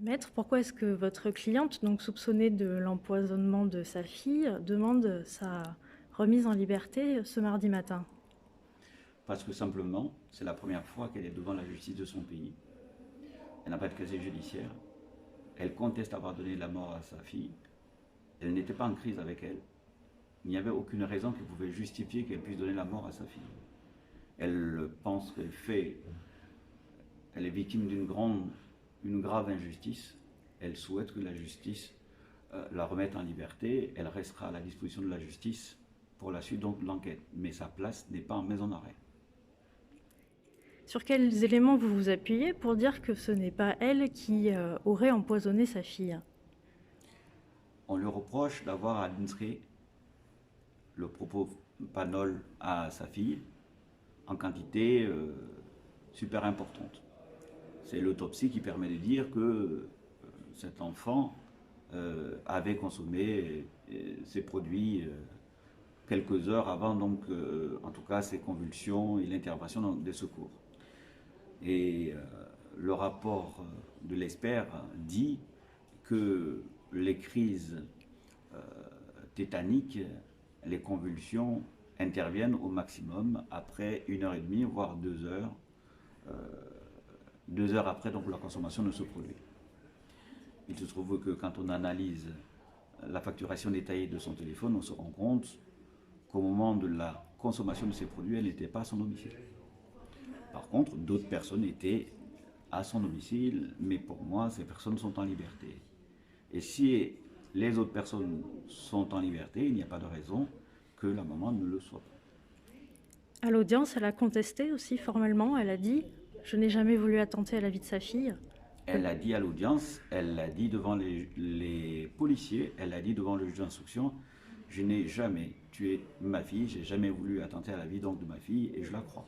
Maître, pourquoi est-ce que votre cliente, donc soupçonnée de l'empoisonnement de sa fille, demande sa remise en liberté ce mardi matin? Parce que simplement, c'est la première fois qu'elle est devant la justice de son pays. Elle n'a pas de casier judiciaire. Elle conteste avoir donné la mort à sa fille. Elle n'était pas en crise avec elle. Il n'y avait aucune raison qui pouvait justifier qu'elle puisse donner la mort à sa fille. Elle pense elle est victime une grave injustice. Elle souhaite que la justice la remette en liberté. Elle restera à la disposition de la justice pour la suite donc de l'enquête. Mais sa place n'est pas en maison d'arrêt. Sur quels éléments vous vous appuyez pour dire que ce n'est pas elle qui aurait empoisonné sa fille? On lui reproche d'avoir administré le propos panol à sa fille en quantité super importante. C'est l'autopsie qui permet de dire que cet enfant avait consommé ces produits quelques heures avant, donc en tout cas ses convulsions et l'intervention des secours. Et le rapport de l'expert dit que les crises tétaniques, les convulsions interviennent au maximum après 1 heure et demie, voire 2 heures. 2 heures après, donc la consommation ne se produit. Il se trouve que quand on analyse la facturation détaillée de son téléphone, on se rend compte qu'au moment de la consommation de ces produits, elle n'était pas à son domicile. Par contre, d'autres personnes étaient à son domicile, mais pour moi, ces personnes sont en liberté. Et si les autres personnes sont en liberté, il n'y a pas de raison que la maman ne le soit pas. À l'audience, elle a contesté aussi formellement. Elle a dit: je n'ai jamais voulu attenter à la vie de sa fille. Elle l'a dit à l'audience, elle l'a dit devant les policiers, elle l'a dit devant le juge d'instruction. Je n'ai jamais tué ma fille, j'ai jamais voulu attenter à la vie donc de ma fille et je la crois.